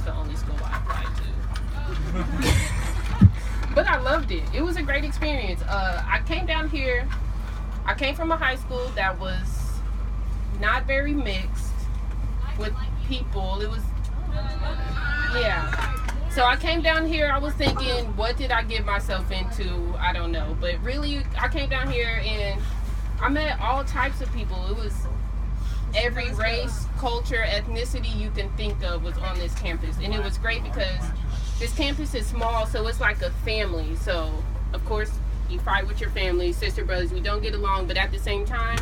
was the only school I applied to. But I loved it. It was a great experience. I came down here. I came from a high school that was not very mixed with people. It was, yeah. So I came down here. I was thinking, what did I get myself into? I don't know. But really, I came down here and I met all types of people. It was every race, culture, ethnicity you can think of was on this campus. And it was great because this campus is small, so it's like a family. So, of course, you fight with your family, sister, brothers. We don't get along, but at the same time,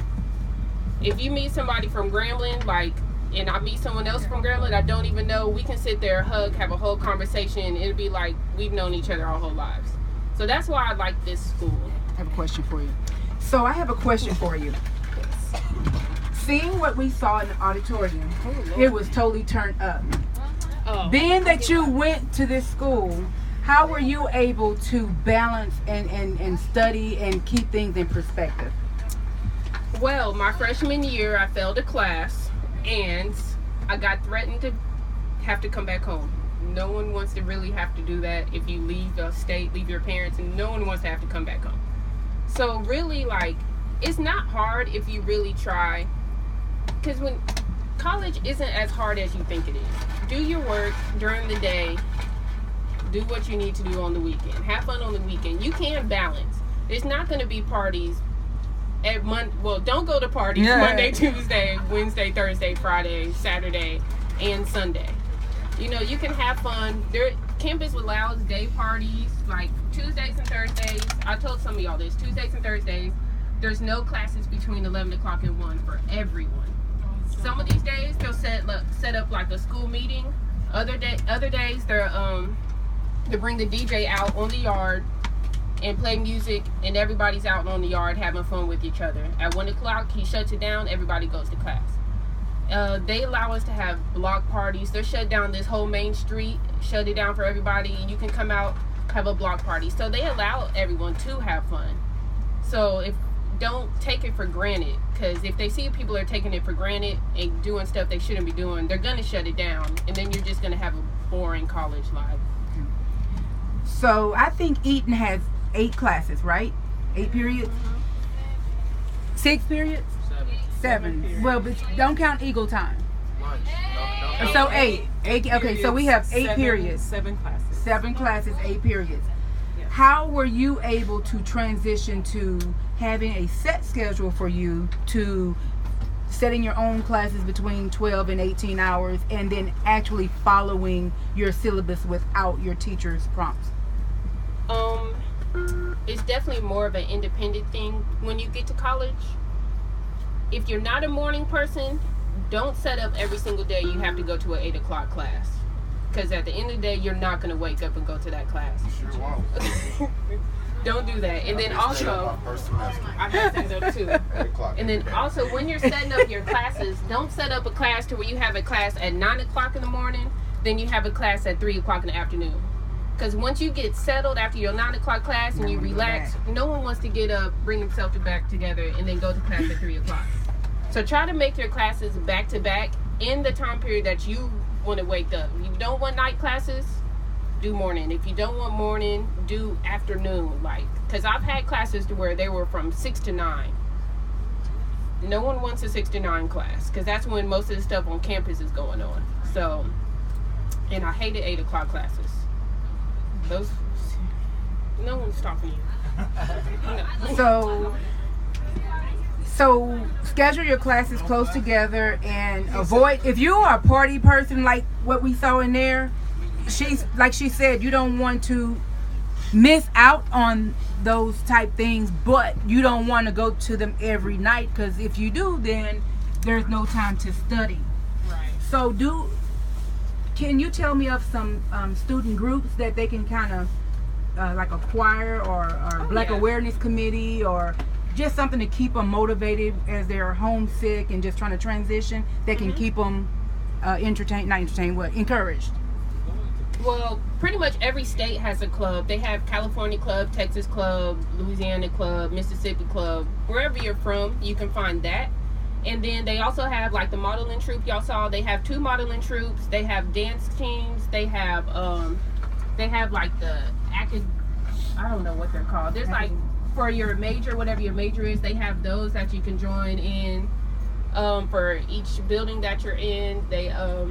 if you meet somebody from Grambling, and I meet someone else from Grambling I don't even know, we can sit there, hug, have a whole conversation. It'll be like we've known each other our whole lives. So that's why I like this school. I have a question for you. So I have a question for you. Seeing what we saw in the auditorium, it was totally turned up. Being that you went to this school, how were you able to balance and study and keep things in perspective? Well, my freshman year, I failed a class, and I got threatened to have to come back home. No one wants to really have to do that if you leave the state, leave your parents, and no one wants to have to come back home. So really, it's not hard if you really try, because when college isn't as hard as you think it is. Do your work during the day. Do what you need to do on the weekend. Have fun on the weekend. You can balance. There's not going to be parties at don't go to parties Monday, Tuesday, Wednesday, Thursday, Friday, Saturday, and Sunday. You know, you can have fun. Campus allows day parties like Tuesdays and Thursdays. I told some of y'all this. Tuesdays and Thursdays, there's no classes between 11 o'clock and 1 for everyone. Some of these days they'll set up like a school meeting. Other days they bring the DJ out on the yard and play music, and everybody's out on the yard having fun with each other. At 1 o'clock he shuts it down. Everybody goes to class. They allow us to have block parties. They'll shut down this whole main street, shut it down for everybody, and you can come out, have a block party. So they allow everyone to have fun. So don't take it for granted, because if they see people are taking it for granted and doing stuff they shouldn't be doing, they're going to shut it down, and then you're just going to have a boring college life. So I think Eaton has 8 classes, right? 8 periods? 6 periods? 7. Well, but don't count Eagle time. So 8. Okay, so we have 8 periods. 7 classes. 7 classes, 8 periods. Yes. How were you able to transition to having a set schedule for you to setting your own classes between 12 and 18 hours and then actually following your syllabus without your teacher's prompts? It's definitely more of an independent thing when you get to college. If you're not a morning person, don't set up every single day you have to go to an 8 o'clock class. Because at the end of the day, you're not going to wake up and go to that class. You sure won't. Don't do that. And then also, I've had that up too. And then also, when you're setting up your classes, don't set up a class to where you have a class at 9 o'clock in the morning, then you have a class at 3 o'clock in the afternoon. Because once you get settled after your 9 o'clock class and you relax, no one wants to get up, bring themselves back together, and then go to class at 3 o'clock. So try to make your classes back to back in the time period that you want to wake up. If you don't want night classes, do morning. If you don't want morning, do afternoon. Because I've had classes to where they were from 6 to 9. No one wants a 6 to 9 class, because that's when most of the stuff on campus is going on. So, and I hated 8 o'clock classes. No one's stopping you. No. So schedule your classes close together and avoid, if you are a party person like what we saw in there, like she said, you don't want to miss out on those type things, but you don't want to go to them every night, because if you do, then there's no time to study. Right. So can you tell me of some student groups that they can kind of like a choir or Black Awareness Committee, or just something to keep them motivated as they're homesick and just trying to transition, that can keep them encouraged? Well, pretty much every state has a club. They have California club, Texas club, Louisiana club, Mississippi club. Wherever you're from, you can find that. And then they also have like the modeling troupe y'all saw. They have 2 modeling troupes. They have dance teams. They have like the I don't know what they're called. There's like for your major, whatever your major is, they have those that you can join in for each building that you're in. They have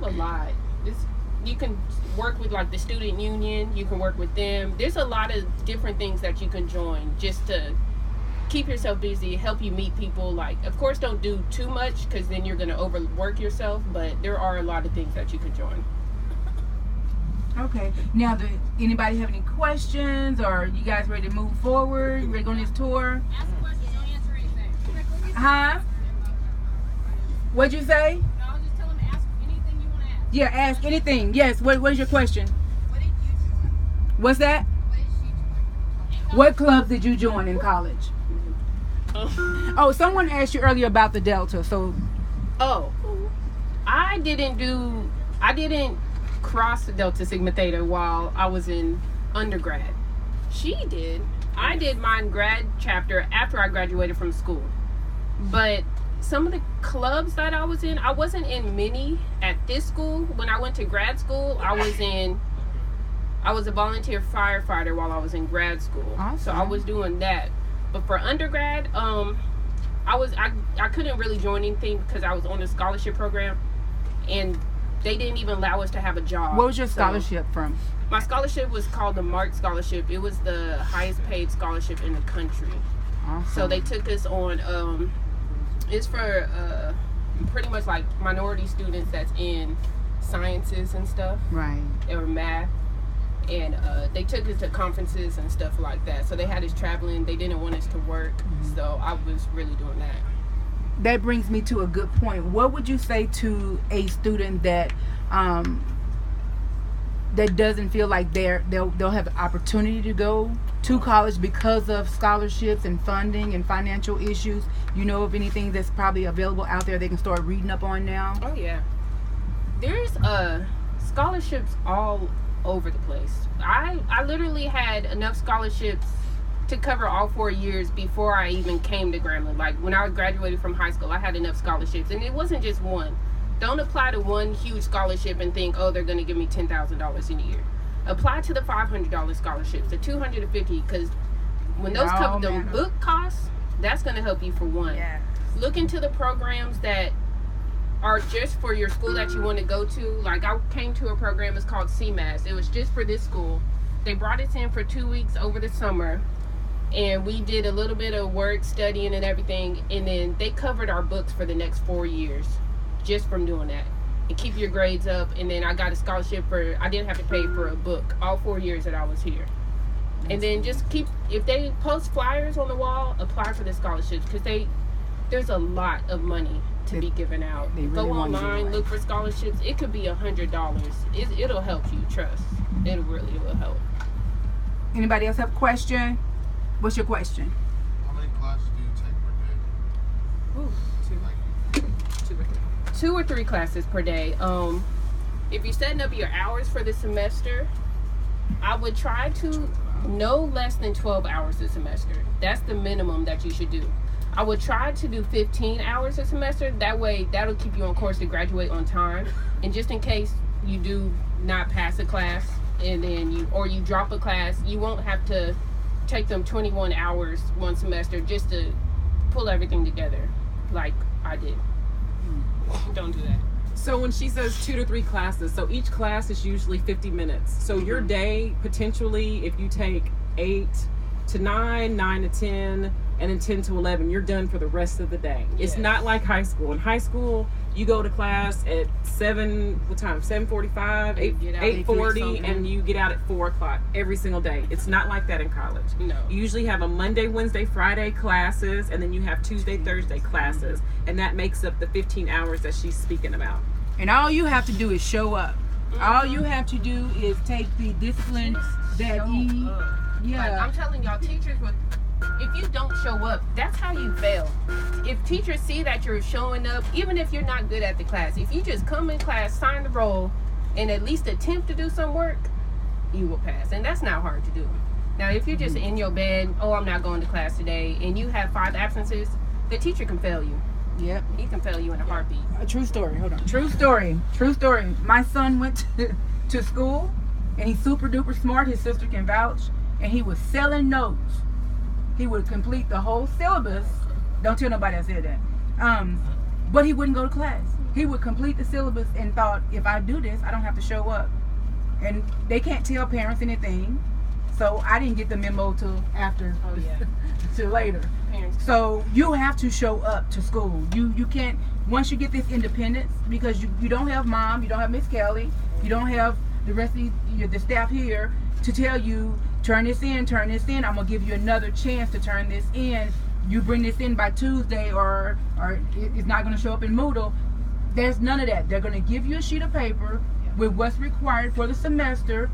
a lot. You can work with like the student union. You can work with them. There's a lot of different things that you can join just to keep yourself busy, help you meet people. Like, of course, don't do too much because then you're going to overwork yourself, but there are a lot of things that you can join. Okay. Now, anybody have any questions, or you guys ready to move forward? Ready to go on this tour? Ask a question, don't answer anything. Huh? What'd you say? No, I was just telling them to ask anything you want to ask. Yeah, ask anything. Yes. What is your question? What did you join? What's that? What did she join? What clubs did you join in college? Oh, someone asked you earlier about the Delta. So, I didn't cross the Delta Sigma Theta while I was in undergrad. She did. I did my grad chapter after I graduated from school. But some of the clubs that I was in, I wasn't in many at this school. When I went to grad school, I was a volunteer firefighter while I was in grad school. Awesome. So I was doing that. But for undergrad, I couldn't really join anything because I was on a scholarship program, and they didn't even allow us to have a job. what was your scholarship from? My scholarship was called the Mark Scholarship. It was the highest paid scholarship in the country. Awesome. So they took us on. It's for pretty much like minority students that's in sciences and stuff, Right. or math. And they took us to conferences and stuff like that. So they had us traveling. They didn't want us to work. So I was really doing that. That brings me to a good point. What would you say to a student that that doesn't feel like they'll have the opportunity to go to college because of scholarships and funding and financial issues? You know of anything that's probably available out there they can start reading up on now? Oh yeah, there's scholarships all over the place. I literally had enough scholarships to cover all 4 years before I even came to Grambling. Like when I graduated from high school, I had enough scholarships, and it wasn't just one. Don't apply to one huge scholarship and think, oh, they're going to give me $10,000 in a year. Apply to the $500 scholarships, the $250, because when those cover them book costs, that's going to help you for one. Yeah. Look into the programs that are just for your school that you want to go to. Like I came to a program, it's called CMAS. It was just for this school. They brought us in for 2 weeks over the summer, and we did a little bit of work, studying and everything, and then they covered our books for the next 4 years just from doing that, and keep your grades up. And then I got a scholarship I didn't have to pay for a book all 4 years that I was here. And then just if they post flyers on the wall, apply for the scholarships, because there's a lot of money to be given out. They really Go want to do online, it. look for scholarships. It could be $100. It'll help you, trust. It really will help. Anybody else have a question? What's your question? How many classes do you take per day? Ooh, two or three classes per day. If you're setting up your hours for the semester, I would try to no less than 12 hours a semester. That's the minimum that you should do. I would try to do 15 hours a semester. That way, that'll keep you on course to graduate on time. And just in case you do not pass a class, and then you drop a class, you won't have to take them 21 hours one semester just to pull everything together like I did. Don't do that. So when she says 2 to 3 classes, so each class is usually 50 minutes. So your day, potentially, if you take 8 to 9, 9 to 10, and then 10 to 11, you're done for the rest of the day. It's Yes. not like high school. In high school, you go to class at 7:45, You get out at 8:40, something. and you get out at 4 o'clock every single day. It's not like that in college. No. You usually have a Monday, Wednesday, Friday classes, and then you have Tuesday, Thursday classes, and that makes up the 15 hours that she's speaking about. And all you have to do is show up. All you have to do is take the discipline that Like, I'm telling y'all, teachers would. If you don't show up, that's how you fail. If teachers see that you're showing up, even if you're not good at the class, if you just come in class, sign the roll, and at least attempt to do some work, you will pass. And that's not hard to do. Now, if you're just in your bed, oh, I'm not going to class today, and you have 5 absences, the teacher can fail you. Yep. He can fail you in a heartbeat. A true story. Hold on. True story. True story. My son went to school, and he's super duper smart. His sister can vouch, and he was selling notes. He would complete the whole syllabus. Don't tell nobody I said that. But he wouldn't go to class. He would complete the syllabus and thought, if I do this, I don't have to show up. And they can't tell parents anything. So I didn't get the memo till after, till later. Parents. So you have to show up to school. You can't, once you get this independence, because you don't have mom, you don't have Miss Kelly, you don't have the rest of the staff here to tell you, turn this in, I'm going to give you another chance to turn this in. You bring this in by Tuesday or it's not going to show up in Moodle. There's none of that. They're going to give you a sheet of paper with what's required for the semester,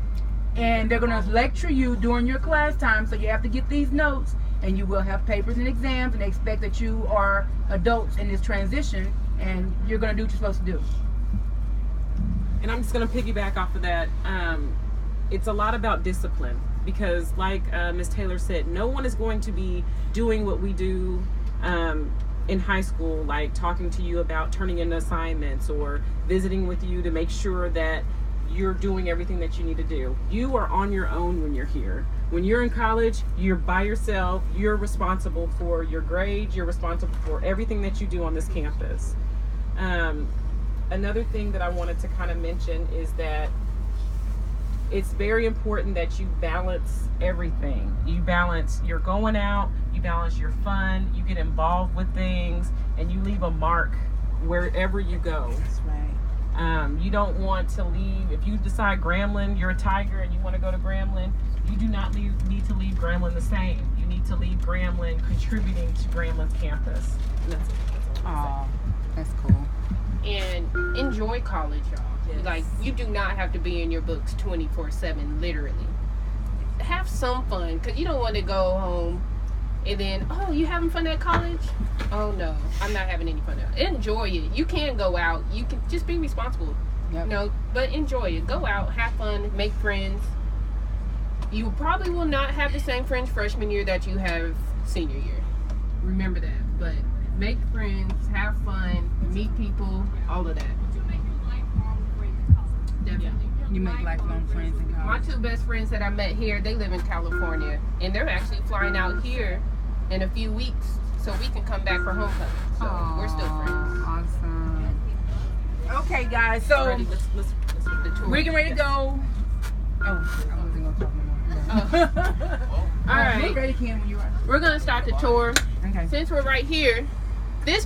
and they're going to lecture you during your class time, so you have to get these notes, and you will have papers and exams, and they expect that you are adults in this transition, and you're going to do what you're supposed to do. And I'm just going to piggyback off of that. It's a lot about discipline, because like Ms. Taylor said, no one is going to be doing what we do in high school, like talking to you about turning in assignments or visiting with you to make sure that you're doing everything that you need to do. You are on your own when you're here. When you're in college, you're by yourself. You're responsible for your grades. You're responsible for everything that you do on this campus. Another thing that I wanted to kind of mention is that it's very important that you balance everything. You balance your going out, you balance your fun, you get involved with things, and you leave a mark wherever you go. That's right. You don't want to leave, if you decide Grambling, you're a Tiger and you want to go to Grambling, you do not need to leave Grambling the same. You need to leave Grambling contributing to Grambling's campus. And that's it. That's all I'm Aw, that's cool. And enjoy college, y'all. Yes. Like, you do not have to be in your books 24/7, literally. Have some fun, because you don't want to go home and then, oh, you having fun at college? Oh, no, I'm not having any fun. Enjoy it. You can go out. You can just be responsible. Yep. You know, but enjoy it. Go out, have fun, make friends. You probably will not have the same friends freshman year that you have senior year. Remember that. But make friends, have fun, meet people, all of that. But you'll make your lifelong friends in college. Definitely. You make lifelong friends in My college. 2 best friends that I met here, they live in California, and they're actually flying out here in a few weeks so we can come back for homecoming. So we're still friends. Awesome. Okay, guys, so Alrighty, let's The tour. we're getting ready to go. Oh, I wasn't going to talk no more. All right, Get ready, Kim, when you are. we're gonna start the tour. Okay. Since we're right here, this